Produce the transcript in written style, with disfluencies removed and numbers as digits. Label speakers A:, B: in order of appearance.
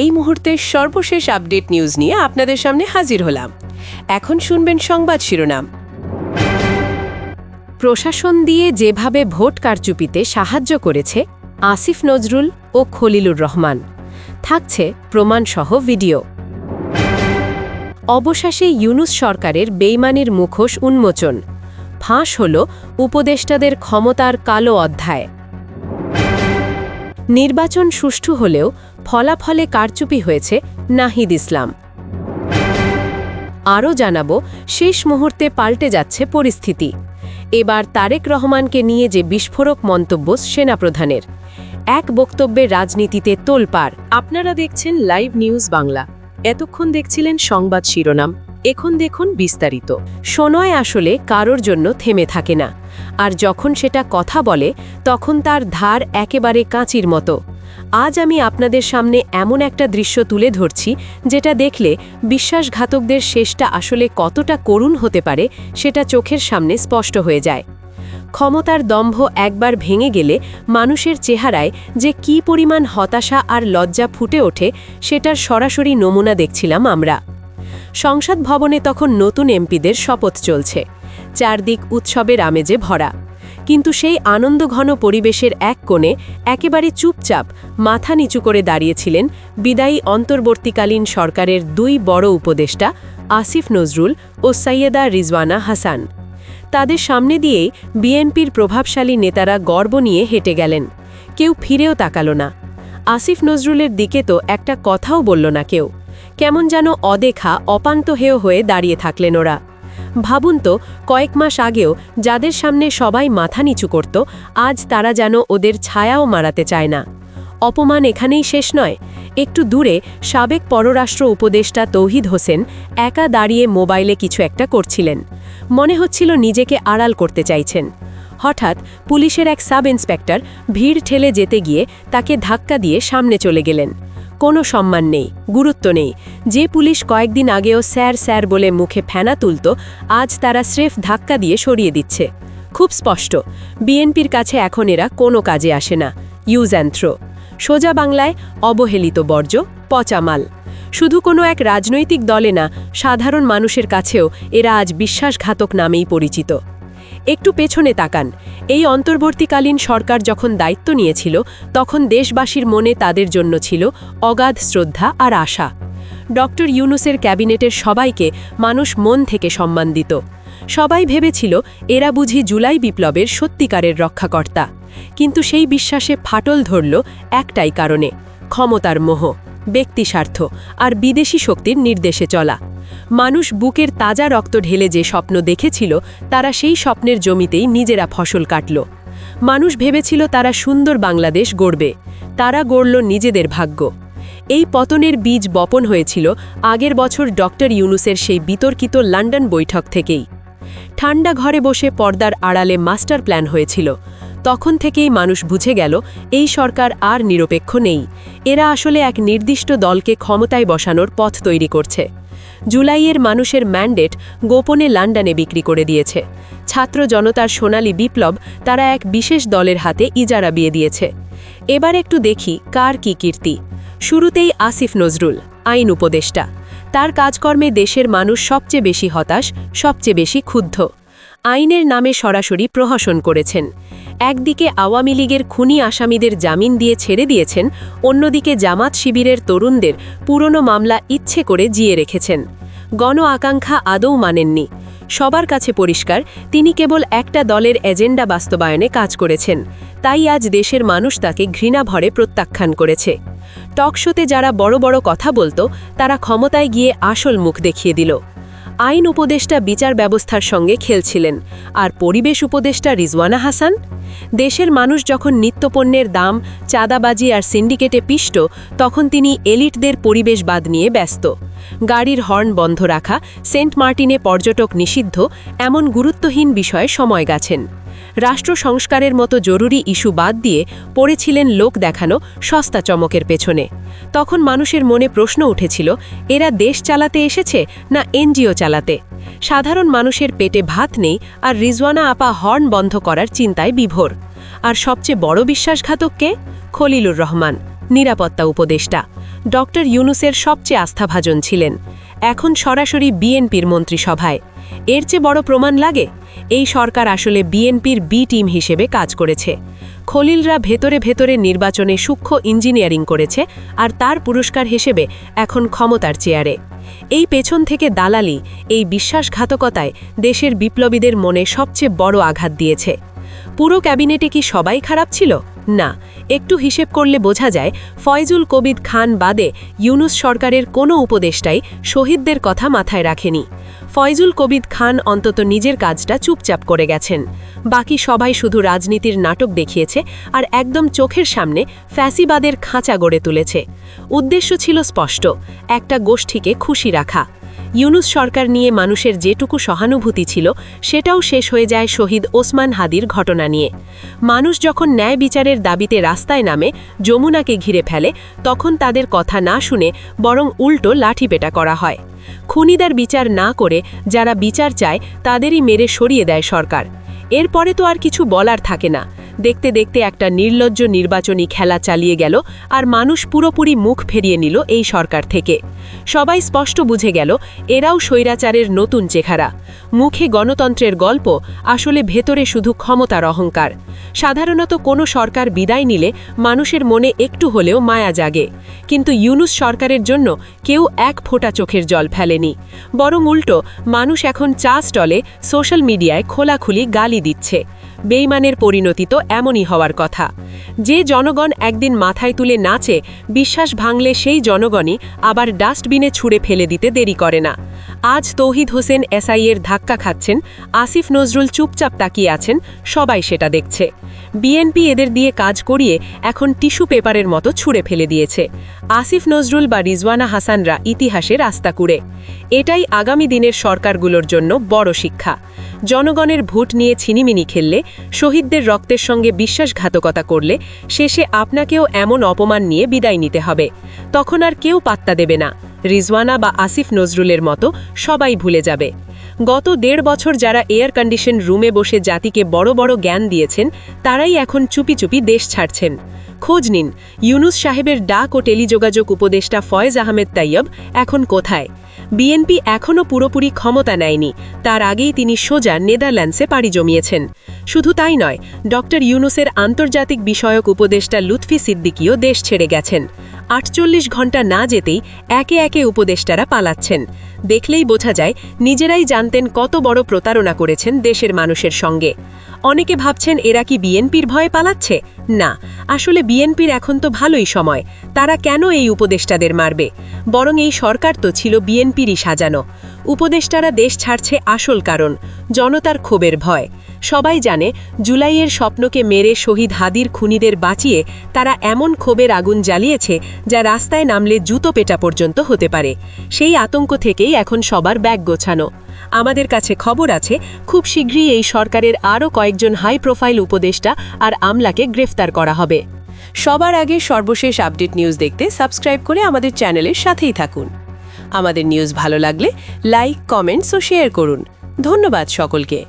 A: এই মুহূর্তের সর্বশেষ আপডেট নিউজ নিয়ে আপনাদের সামনে হাজির হলাম। এখন শুনবেন সংবাদ শিরোনাম। প্রশাসন দিয়ে যেভাবে ভোট কারচুপিতে সাহায্য করেছে আসিফ নজরুল ও খলিলুর রহমান, থাকছে প্রমাণসহ ভিডিও। অবশেষে ইউনূস সরকারের বেইমানির মুখোশ উন্মোচন, ফাঁস হল উপদেষ্টাদের ক্ষমতার কালো অধ্যায়। নির্বাচন সুষ্ঠু হলেও ফলাফলে কারচুপি হয়েছে নাহিদ ইসলাম। আরও জানাব, শেষ মুহূর্তে পাল্টে যাচ্ছে পরিস্থিতি। এবার তারেক রহমানকে নিয়ে যে বিস্ফোরক মন্তব্য সেনাপ্রধানের, এক বক্তব্যে রাজনীতিতে তোলপাড়।
B: আপনারা দেখছেন লাইভ নিউজ বাংলা। এতক্ষণ দেখছিলেন সংবাদ শিরোনাম, এখন দেখুন বিস্তারিত।
A: সময় আসলে কারোর জন্য থেমে থাকে না, আর যখন সেটা কথা বলে তখন তার ধার একেবারে কাঁচির মতো। আজ আমি আপনাদের সামনে এমন একটা দৃশ্য তুলে ধরছি যেটা দেখলে বিশ্বাসঘাতকদের শেষটা আসলে কতটা করুণ হতে পারে সেটা চোখের সামনে স্পষ্ট হয়ে যায়। ক্ষমতার দম্ভ একবার ভেঙে গেলে মানুষের চেহারায় যে কী পরিমাণ হতাশা আর লজ্জা ফুটে ওঠে সেটার সরাসরি নমুনা দেখছিলাম আমরা। সংসদ ভবনে তখন নতুন এমপিদের শপথ চলছে, চারদিক উৎসবের আমেজে ভরা। কিন্তু সেই আনন্দঘন পরিবেশের এক কোণে একেবারে চুপচাপ মাথা নিচু করে দাঁড়িয়েছিলেন বিদায়ী অন্তর্বর্তীকালীন সরকারের দুই বড় উপদেষ্টা আসিফ নজরুল ও সৈয়দা রিজওয়ানা হাসান। তাদের সামনে দিয়েই বিএনপির প্রভাবশালী নেতারা গর্ব নিয়ে হেঁটে গেলেন। কেউ ফিরেও তাকালো না। আসিফ নজরুলের দিকে তো একটা কথাও বলল না কেউ। কেমন যেন অদেখা অপান্তহেয় হয়ে দাঁড়িয়ে থাকলেন ওরা। ভাবুন তো, কয়েক মাস আগেও যাদের সামনে সবাই মাথা নিচু করত, আজ তারা যেন ওদের ছায়াও মারাতে চায় না। অপমান এখানেই শেষ নয়। একটু দূরে সাবেক পররাষ্ট্র উপদেষ্টা তৌহিদ হোসেন একা দাঁড়িয়ে মোবাইলে কিছু একটা করছিলেন। মনে হচ্ছিল নিজেকে আড়াল করতে চাইছেন। হঠাৎ পুলিশের এক সাব ইন্সপেক্টর ভিড় ঠেলে যেতে গিয়ে তাকে ধাক্কা দিয়ে সামনে চলে গেলেন। কোনো সম্মান নেই, গুরুত্ব নেই। যে পুলিশ কয়েকদিন আগেও স্যার স্যার বলে মুখে ফেনা তুলত, আজ তারা স্রেফ ধাক্কা দিয়ে সরিয়ে দিচ্ছে। খুব স্পষ্ট, বিএনপির কাছে এখন এরা কোনো কাজে আসে না, ইউজ অ্যান্ড থ্রো। সোজা বাংলায় অবহেলিত বর্জ্য, পচা মাল। শুধু কোনো এক রাজনৈতিক দলে না, সাধারণ মানুষের কাছেও এরা আজ বিশ্বাসঘাতক নামেই পরিচিত। একটু পেছনে তাকান। এই অন্তর্বর্তীকালীন সরকার যখন দায়িত্ব নিয়েছিল, তখন দেশবাসীর মনে তাদের জন্য ছিল অগাধ শ্রদ্ধা আর আশা। ডক্টর ইউনূসের ক্যাবিনেটের সবাইকে মানুষ মন থেকে সম্মান দিত। সবাই ভেবেছিল এরা বুঝি জুলাই বিপ্লবের সত্যিকারের রক্ষাকর্তা। কিন্তু সেই বিশ্বাসে ফাটল ধরল একটাই কারণে: ক্ষমতার মোহ, ব্যক্তিস্বার্থ আর বিদেশি শক্তির নির্দেশে চলা। মানুষ বুকের তাজা রক্ত ঢেলে যে স্বপ্ন দেখেছিল, তারা সেই স্বপ্নের জমিতেই নিজেরা ফসল কাটল। মানুষ ভেবেছিল তারা সুন্দর বাংলাদেশ গড়বে, তারা গড়ল নিজেদের ভাগ্য। এই পতনের বীজ বপন হয়েছিল আগের বছর ডক্টর ইউনূসের সেই বিতর্কিত লন্ডন বৈঠক থেকেই। ঠান্ডা ঘরে বসে পর্দার আড়ালে মাস্টার প্ল্যান হয়েছিল। তখন থেকেই মানুষ বুঝে গেল এই সরকার আর নিরপেক্ষ নেই। এরা আসলে এক নির্দিষ্ট দলকে ক্ষমতায় বসানোর পথ তৈরি করছে। জুলাইয়ের মানুষের ম্যান্ডেট গোপনে লন্ডনে বিক্রি করে দিয়েছে। ছাত্র জনতার সোনালী বিপ্লব তারা এক বিশেষ দলের হাতে ইজারা বিয়ে দিয়েছে। এবার একটু দেখি কার কি কীর্তি। শুরুতেই আসিফ নজরুল, আইন উপদেষ্টা। তার কাজকর্মে দেশের মানুষ সবচেয়ে বেশি হতাশ, সবচেয়ে বেশি ক্ষুব্ধ। আইনের নামে সরাসরি প্রহসন করেছেন। একদিকে আওয়ামী লীগের খুনি আসামিদের জামিন দিয়ে ছেড়ে দিয়েছেন, অন্যদিকে জামাত শিবিরের তরুণদের পুরনো মামলা ইচ্ছে করে জিয়ে রেখেছেন। গণ আকাঙ্ক্ষা আদৌ মানেননি। সবার কাছে পরিষ্কার, তিনি কেবল একটা দলের এজেন্ডা বাস্তবায়নে কাজ করেছেন। তাই আজ দেশের মানুষ তাকে ঘৃণা ভরে প্রত্যাখ্যান করেছে। টকশোতে যারা বড় বড় কথা বলতো, তারা ক্ষমতায় গিয়ে আসল মুখ দেখিয়ে দিল। আইন উপদেষ্টা বিচার ব্যবস্থার সঙ্গে খেলছিলেন, আর পরিবেশ উপদেষ্টা রিজওয়ানা হাসান। দেশের মানুষ যখন নিত্যপণ্যের দাম, চাঁদাবাজি আর সিন্ডিকেটে পিষ্ট, তখন তিনি এলিটদের পরিবেশবাদ নিয়ে ব্যস্ত। গাড়ির হর্ন বন্ধ রাখা, সেন্ট মার্টিনে পর্যটক নিষিদ্ধ, এমন গুরুত্বহীন বিষয়ে সময় গেছেন। রাষ্ট্র সংস্কারের মতো জরুরি ইস্যু বাদ দিয়ে পড়েছিলেন লোক দেখানো সস্তা চমকের পেছনে। তখন মানুষের মনে প্রশ্ন উঠেছিল, এরা দেশ চালাতে এসেছে না এনজিও চালাতে? সাধারণ মানুষের পেটে ভাত নেই, আর রিজওয়ানা আপা হর্ন বন্ধ করার চিন্তায় বিভোর। আর সবচেয়ে বড় বিশ্বাসঘাতক কে? খলিলুর রহমান, নিরাপত্তা উপদেষ্টা ডক্টর ইউনূসের সবচেয়ে আস্থাভাজন ছিলেন, এখন সরাসরি বিএনপির মন্ত্রিসভায়। এর চেয়ে বড় প্রমাণ লাগে? এই সরকার আসলে বিএনপির বি টিম হিসেবে কাজ করেছে। খলিলরা ভেতরে ভেতরে নির্বাচনে সূক্ষ্ম ইঞ্জিনিয়ারিং করেছে, আর তার পুরস্কার হিসেবে এখন ক্ষমতার চেয়ারে। এই পেছন থেকে দালালি, এই বিশ্বাসঘাতকতায় দেশের বিপ্লবীদের মনে সবচেয়ে বড় আঘাত দিয়েছে। পুরো ক্যাবিনেটে কি সবাই খারাপ ছিল? না, একটু হিসেব করলে বোঝা যায় ফয়জুল কবির খান বাদে ইউনূস সরকারের কোনো উপদেষ্টাই শহীদদের কথা মাথায় রাখেনি। ফয়জুল কবির খান অন্তত নিজের কাজটা চুপচাপ করে গেছেন। বাকি সবাই শুধু রাজনীতির নাটক দেখিয়েছে আর একদম চোখের সামনে ফ্যাসিবাদের খাঁচা গড়ে তুলেছে। উদ্দেশ্য ছিল স্পষ্ট, একটা গোষ্ঠীকে খুশি রাখা। ইউনূস সরকার নিয়ে মানুষের যেটুকু সহানুভূতি ছিল সেটাও শেষ হয়ে যায় শহীদ ওসমান হাদির ঘটনা নিয়ে। মানুষ যখন ন্যায় বিচারের দাবিতে রাস্তায় নামে, যমুনাকে ঘিরে ফেলে, তখন তাদের কথা না শুনে বরং উল্টো লাঠিপেটা করা হয়। খুনিদের বিচার না করে যারা বিচার চায় তাদেরই মেরে সরিয়ে দেয় সরকার। এরপরে তো আর কিছু বলার থাকে না। দেখতে দেখতে একটা নির্লজ্জ নির্বাচনী খেলা চালিয়ে গেল, আর মানুষ পুরোপুরি মুখ ফিরিয়ে নিল এই সরকার থেকে। সবাই স্পষ্ট বুঝে গেল এরাও স্বৈরাচারের নতুন চেহারা। মুখে গণতন্ত্রের গল্প, আসলে ভেতরে শুধু ক্ষমতার অহংকার। সাধারণত কোনো সরকার বিদায় নিলে মানুষের মনে একটু হলেও মায়া জাগে, কিন্তু ইউনূস সরকারের জন্য কেউ এক ফোঁটা চোখের জল ফেলেনি। বরং উল্টো, মানুষ এখন চা স্টলে, সোশ্যাল মিডিয়ায় খোলাখুলি গালি দিচ্ছে। বেইমানের পরিণতি তো এমনই হওয়ার কথা। যে জনগণ একদিন মাথায় তুলে নাচে, বিশ্বাস ভাঙলে সেই জনগণই আবার ডাস্টবিনে ছুঁড়ে ফেলে দিতে দেরি করে না। আজ তৌহিদ হোসেন এসআইয়ের ধাক্কা খাচ্ছেন, আসিফ নজরুল চুপচাপ তাকিয়ে আছেন, সবাই সেটা দেখছে। বিএনপি এদের দিয়ে কাজ করিয়ে এখন টিস্যু পেপারের মতো ছুঁড়ে ফেলে দিয়েছে। আসিফ নজরুল বা রিজওয়ানা হাসানরা ইতিহাসে রাস্তা কুড়ে। এটাই আগামী দিনের সরকারগুলোর জন্য বড় শিক্ষা। জনগণের ভোট নিয়ে ছিনিমিনি খেললে, শহীদদের রক্তের সঙ্গে বিশ্বাসঘাতকতা করলে, শেষে আপনাকেও এমন অপমান নিয়ে বিদায় নিতে হবে। তখন আর কেউ পাত্তা দেবে না। রিজওয়ানা বা আসিফ নজরুলের মতো সবাই ভুলে যাবে। গত ১.৫ বছর যারা এয়ার কন্ডিশন রুমে বসে জাতিকে বড় বড় জ্ঞান দিয়েছেন, তারাই এখন চুপি চুপি দেশ ছাড়ছেন। খোঁজ নিন, ইউনূস সাহেবের ডাক ও টেলিযোগাযোগ উপদেষ্টা ফয়েজ আহমেদ তাইয়ব এখন কোথায়? বিএনপি এখনও পুরোপুরি ক্ষমতা নেয়নি, তার আগেই তিনি সোজা নেদারল্যান্ডসে পাড়ি জমিয়েছেন। শুধু তাই নয়, ডক্টর ইউনূসের আন্তর্জাতিক বিষয়ক উপদেষ্টা লুৎফি সিদ্দিকীও দেশ ছেড়ে গেছেন। ৪৮ ঘণ্টা না যেতেই একে একে উপদেষ্টারা পালাচ্ছেন। দেখলেই বোঝা যায় নিজেরাই জানতেন কত বড় প্রতারণা করেছেন দেশের মানুষের সঙ্গে। অনেকে ভাবছেন এরা কি বিএনপির ভয়ে পালাচ্ছে? না, আসলে বিএনপির এখন তো ভালোই সময়। তারা কেন এই উপদেষ্টাদের মারবে? বরং এই সরকার তো ছিল বিএনপিরই সাজানো। উপদেষ্টারা দেশ ছাড়ছে আসল কারণ, জনতার ক্ষোভের ভয়। সবাই জানে জুলাইয়ের স্বপ্নকে মেরে শহীদ হাদির খুনিদের বাঁচিয়ে তারা এমন ক্ষোভের আগুন জ্বালিয়েছে যা রাস্তায় নামলে জুতো পেটা পর্যন্ত হতে পারে। সেই আতঙ্ক থেকেই এখন সবার ব্যাগ গোছানো। আমাদের কাছে খবর আছে, খুব শীঘ্রই এই সরকারের আরও কয়েকজন হাই প্রোফাইল উপদেষ্টা আর আমলাকে গ্রেফতার করা হবে। সবার আগে সর্বশেষ আপডেট নিউজ দেখতে সাবস্ক্রাইব করে আমাদের চ্যানেলের সাথেই থাকুন। আমাদের নিউজ ভালো লাগলে লাইক, কমেন্টস ও শেয়ার করুন। ধন্যবাদ সকলকে।